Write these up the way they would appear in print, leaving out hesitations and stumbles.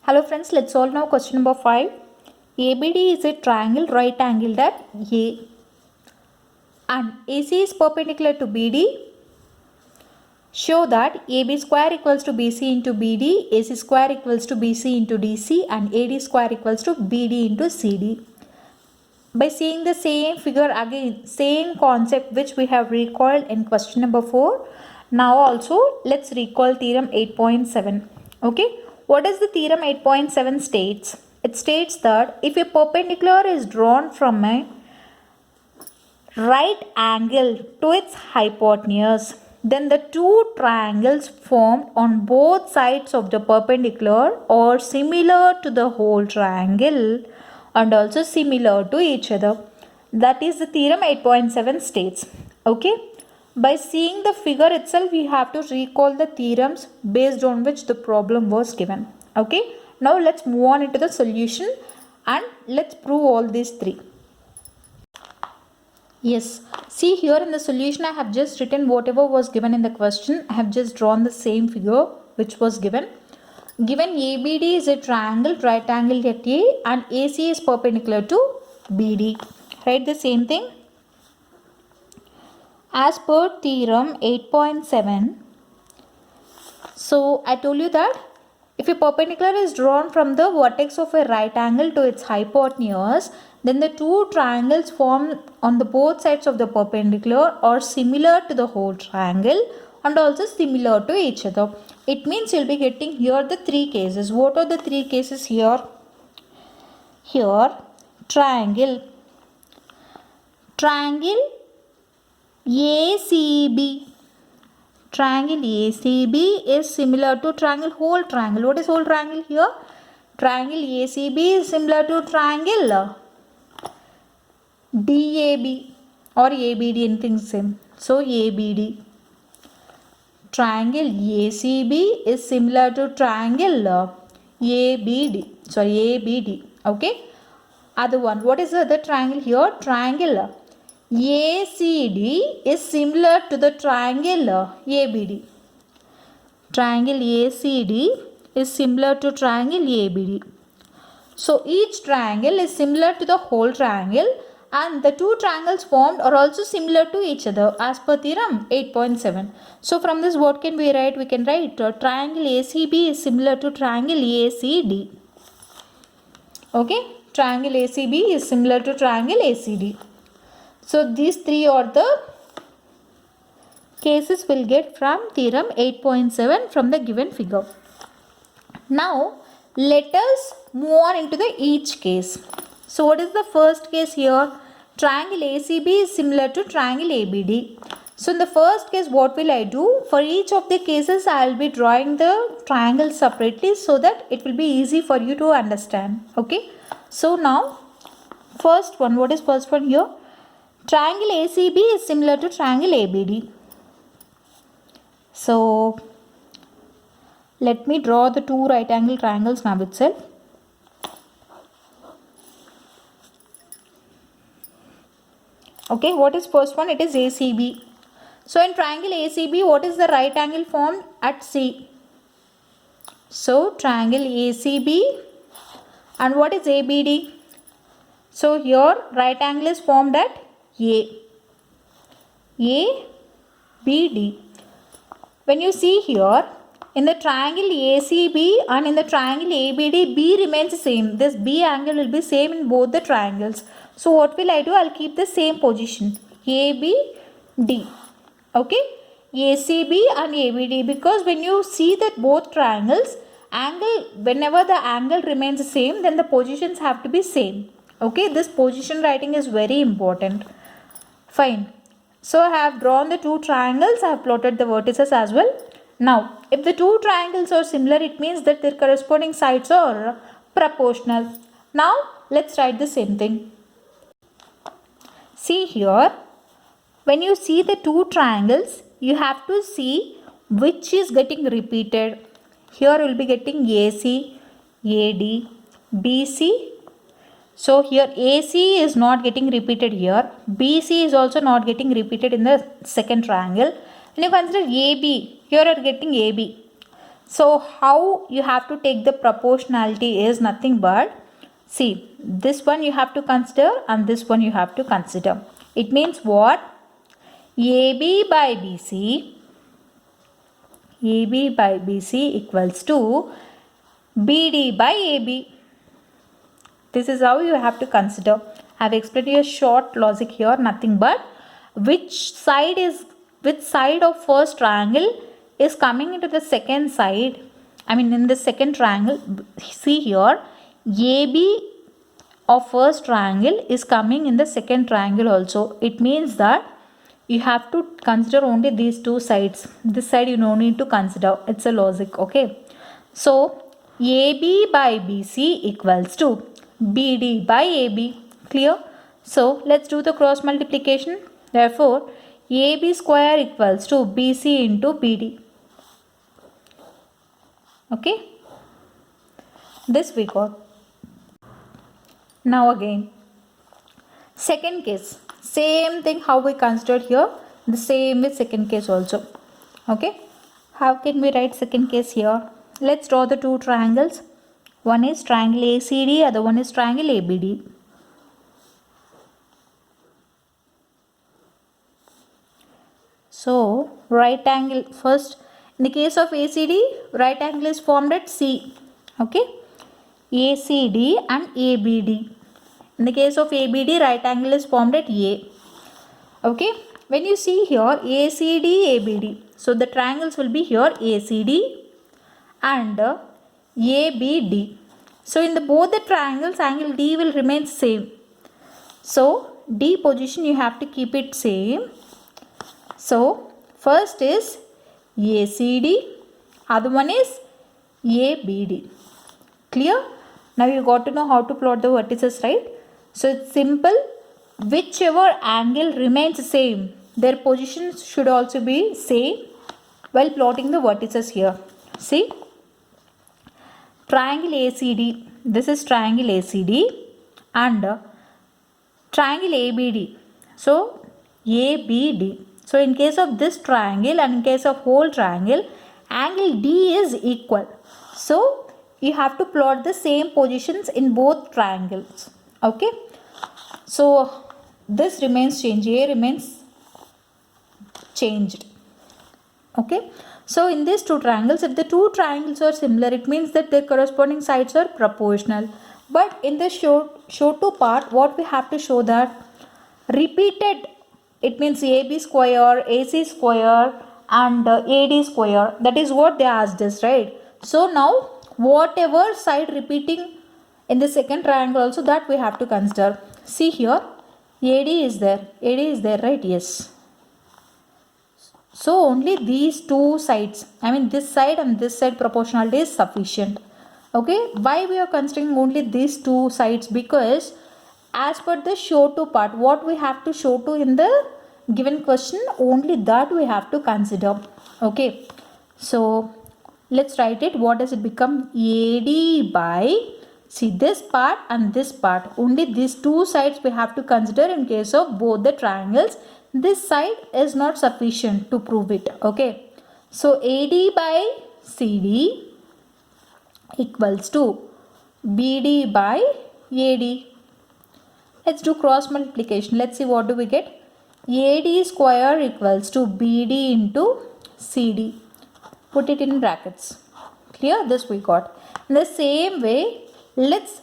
Hello friends, let's solve now question number 5. ABD is a triangle right angled at A and AC is perpendicular to BD. Show that AB square equals to BC into BD, AC square equals to BC into DC and AD square equals to BD into CD. By seeing the same figure again, same concept which we have recalled in question number 4, now also let's recall theorem 8.7. Okay, what does the theorem 8.7 states? It states that if a perpendicular is drawn from a right angle to its hypotenuse, then the two triangles formed on both sides of the perpendicular are similar to the whole triangle and also similar to each other. That is the theorem 8.7 states. Okay. By seeing the figure itself, we have to recall the theorems based on which the problem was given. Okay. Now let's move on into the solution and let's prove all these three. Yes, see here in the solution I have just written whatever was given in the question. I have just drawn the same figure which was given. Given ABD is a triangle right angled at A and AC is perpendicular to BD. Write the same thing. As per theorem 8.7, so I told you that if a perpendicular is drawn from the vertex of a right angle to its hypotenuse, then the two triangles formed on the both sides of the perpendicular are similar to the whole triangle and also similar to each other. It means you'll be getting here the three cases. What are the three cases here? Here, triangle ACB. Triangle ACB is similar to whole triangle. What is whole triangle here? Triangle ACB is similar to triangle DAB or ABD, anything same. So ABD. Triangle ACB is similar to triangle ABD. Okay. Other one. What is the other triangle here? Triangle ACD is similar to the triangle ABD. Triangle ACD is similar to triangle ABD. So each triangle is similar to the whole triangle and the two triangles formed are also similar to each other as per theorem 8.7. So from this what can we write? We can write triangle ACB is similar to triangle ACD. Okay, triangle ACB is similar to triangle ACD. So these three are the cases we'll get from theorem 8.7 from the given figure. Now let us move on into the each case. So what is the first case here? Triangle ACB is similar to triangle ABD. So in the first case what will I do? For each of the cases I will be drawing the triangle separately so that it will be easy for you to understand. Okay. So now first one, what is first one here? Triangle ACB is similar to triangle ABD. So let me draw the two right angle triangles now itself. Okay, what is first one? It is ACB. So in triangle ACB, what is the right angle formed at C? So triangle ACB, and what is ABD? So here right angle is formed at ABD. When you see here, in the triangle ACB and in the triangle ABD, B remains the same. This B angle will be same in both the triangles. So what will I do? I'll keep the same position. ABD. Okay. ACB and ABD, because when you see that both triangles, whenever the angle remains the same, then the positions have to be same. Okay. This position writing is very important. Fine. So I have drawn the two triangles. I have plotted the vertices as well. Now, if the two triangles are similar, it means that their corresponding sides are proportional. Now, let's write the same thing. See here, when you see the two triangles, you have to see which is getting repeated. Here we will be getting AC, AD, BC. So here AC is not getting repeated here. BC is also not getting repeated in the second triangle. When you consider AB, here are getting AB. So how you have to take the proportionality is nothing but, see, this one you have to consider and this one you have to consider. It means what? AB by BC equals to BD by AB. This is how you have to consider. I have explained you a short logic here, nothing but which side of first triangle is coming into the second side. I mean in the second triangle. See here, AB of first triangle is coming in the second triangle also. It means that you have to consider only these two sides. This side you no need to consider. It's a logic, okay? So AB by BC equals to BD by AB. Clear? So let's do the cross multiplication. Therefore AB square equals to BC into BD. Okay, this we got. Now again, second case, same thing how we considered here, the same with second case also. Okay, how can we write second case here? Let's draw the two triangles. One is triangle ACD, other one is triangle ABD. So right angle, first in the case of ACD, right angle is formed at C. Okay, ACD and ABD. In the case of ABD, right angle is formed at A. Okay, when you see here ACD, ABD, so the triangles will be here ACD and ABD. So in the both the triangles, angle D will remain same. So D position you have to keep it same. So first is ACD, other one is ABD. Clear? Now you got to know how to plot the vertices, right? So it's simple. Whichever angle remains same, their positions should also be same while plotting the vertices here. See, triangle ACD, this is triangle ACD and triangle ABD, so ABD. So in case of this triangle and in case of whole triangle, angle D is equal. So you have to plot the same positions in both triangles. Okay, so this remains changed, A remains changed. Okay, so in these two triangles, if the two triangles are similar, it means that their corresponding sides are proportional. But in the show to part, what we have to show that repeated, it means AB square, AC square and AD square. That is what they asked us, right? So now whatever side repeating in the second triangle also, that we have to consider. See here, AD is there, right? Yes. So only these two sides, I mean this side and this side proportionality is sufficient. Okay, why we are considering only these two sides? Because as per the show to part, what we have to show to in the given question, only that we have to consider. Okay, so let's write it. What does it become? AD by, see this part and this part, only these two sides we have to consider in case of both the triangles. This side is not sufficient to prove it. Okay, so AD by CD equals to BD by AD. Let's do cross multiplication. Let's see what do we get. AD square equals to BD into CD. Put it in brackets. Clear? This we got. In the same way, let's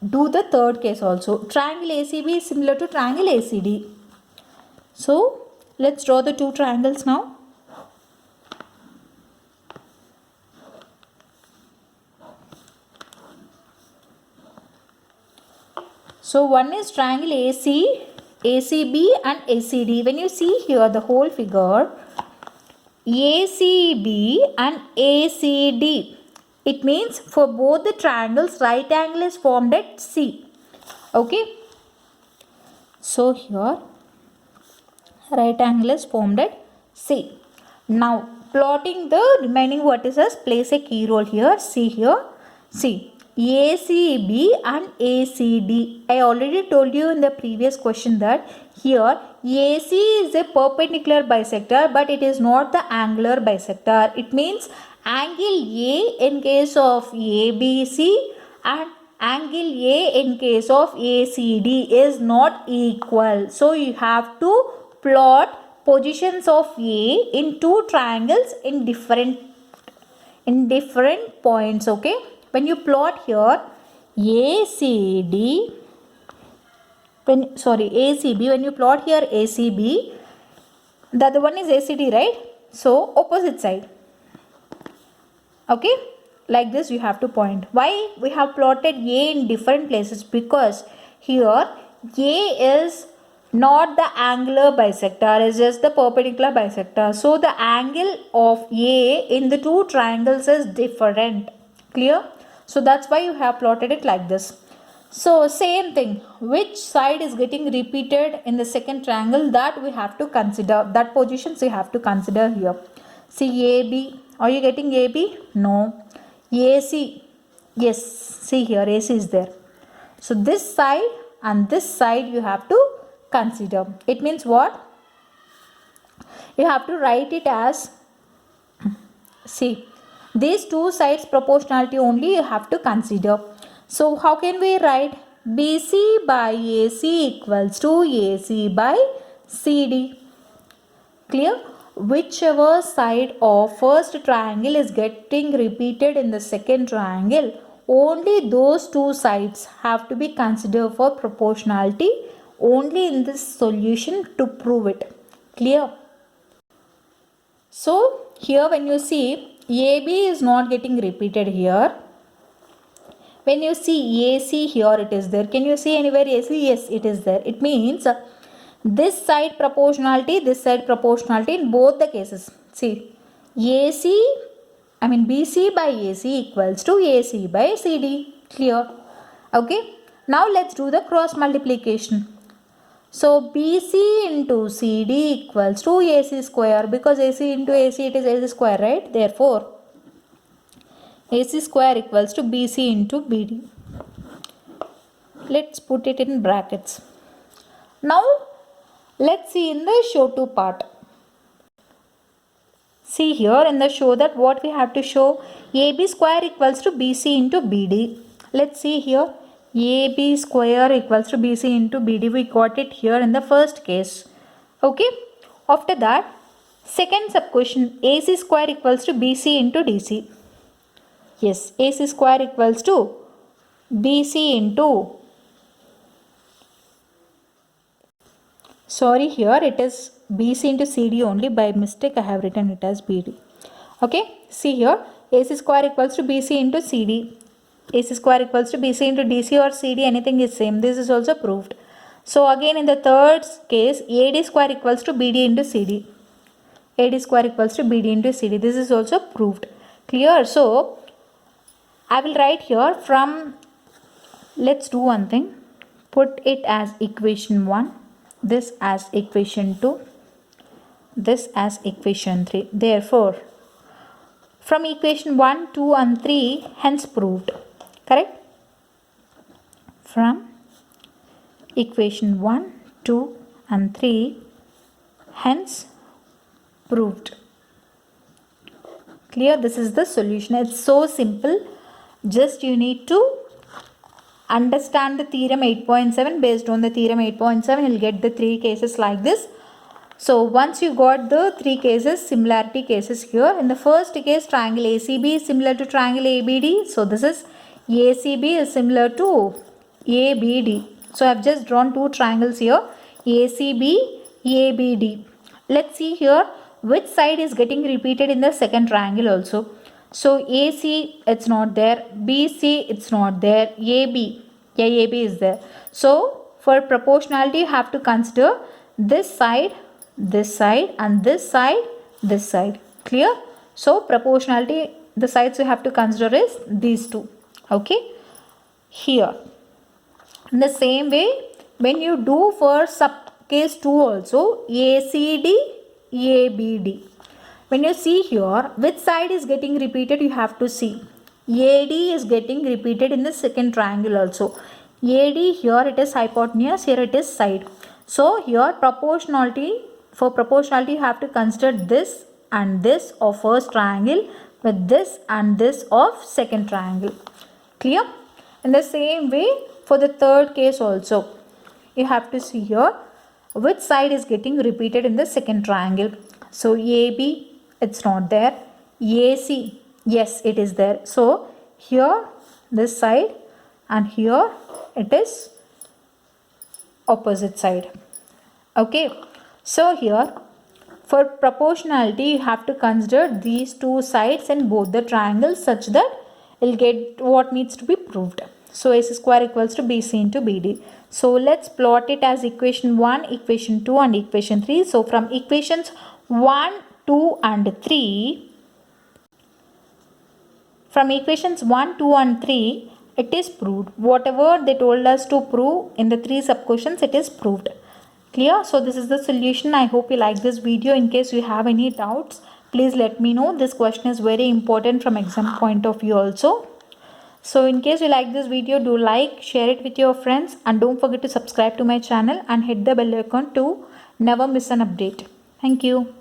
do the third case also. Triangle ACB is similar to triangle ACD. So let's draw the two triangles now. So one is triangle AC, ACB and ACD. When you see here the whole figure, ACB and ACD, it means for both the triangles, right angle is formed at C. Okay. So here, right angle is formed at C. Now, plotting the remaining vertices plays a key role here. See here. See, ACB and ACD. I already told you in the previous question that here AC is a perpendicular bisector, but it is not the angular bisector. It means angle A in case of ABC and angle A in case of ACD is not equal. So you have to plot positions of A in two triangles in different points. Okay, when you plot here ACD, ACB, when you plot here ACB, the other one is ACD, right? So opposite side. Okay, like this you have to point. Why we have plotted A in different places? Because here A is not the angular bisector, is just the perpendicular bisector. So the angle of A in the two triangles is different. Clear? So that's why you have plotted it like this. So same thing, which side is getting repeated in the second triangle, that we have to consider, that positions we have to consider here. See AB, are you getting AB? No. AC, yes, see here AC is there. So this side and this side you have to consider. It means what? You have to write it as, see, these two sides proportionality only you have to consider. So how can we write? BC by AC equals to AC by CD. Clear? Whichever side of first triangle is getting repeated in the second triangle, only those two sides have to be considered for proportionality only in this solution to prove it. Clear? So here when you see AB is not getting repeated here. When you see AC here, it is there. Can you see anywhere AC? Yes, it is there. It means this side proportionality, this side proportionality in both the cases. See, BC by AC equals to AC by CD. Clear? Okay. Now let's do the cross multiplication. So BC into CD equals to AC square, because AC into AC it is AC square, right? Therefore, AC square equals to BC into BD. Let's put it in brackets. Now, let's see in the show to part. See here in the show that what we have to show, AB square equals to BC into BD. Let's see here, AB square equals to BC into BD. We got it here in the first case. Okay. After that, second sub question, AC square equals to BC into DC. Yes, AC square equals to BC into, sorry, here it is BC into CD only. By mistake I have written it as BD. Okay, see here, AC square equals to BC into CD. AC square equals to BC into DC or CD, anything is same. This is also proved. So again in the third case, AD square equals to BD into CD. AD square equals to BD into CD. This is also proved. Clear? So I will write here from, let's do one thing. Put it as equation 1. This as equation 2. This as equation 3. Therefore, from equation 1, 2 and 3, hence proved. Correct? From equation 1, 2 and 3, hence proved. Clear? This is the solution. It's so simple. Just you need to understand the theorem 8.7. Based on the theorem 8.7, you'll get the 3 cases like this. So once you got the 3 cases, similarity cases here. In the first case, triangle ACB is similar to triangle ABD. So this is ACB is similar to ABD. So I have just drawn 2 triangles here, ACB, ABD. Let's see here which side is getting repeated in the second triangle also. So AC, it's not there. BC, it's not there. AB, yeah, AB is there. So for proportionality, you have to consider this side, and this side, this side. Clear? So proportionality, the sides you have to consider is these two. Okay? Here. In the same way, when you do for sub case 2 also, ACD, ABD. When you see here, which side is getting repeated, you have to see. AD is getting repeated in the second triangle also. AD, here it is hypotenuse, here it is side. So here proportionality, for proportionality you have to consider this and this of first triangle with this and this of second triangle. Clear? In the same way for the third case also, you have to see here which side is getting repeated in the second triangle. So AB, it's not there. AC, yes, it is there. So here this side and here it is opposite side. Okay, so here for proportionality you have to consider these two sides in both the triangles such that you'll get what needs to be proved. So AC square equals to BC into BD. So let's plot it as equation 1, equation 2 and equation 3. So from equations 1, 2 and 3, from equations 1, 2 and 3, it is proved. Whatever they told us to prove in the 3 sub-questions, it is proved. Clear? So this is the solution. I hope you like this video. In case you have any doubts, please let me know. This question is very important from exam point of view also. So in case you like this video, do like, share it with your friends and don't forget to subscribe to my channel and hit the bell icon to never miss an update. Thank you.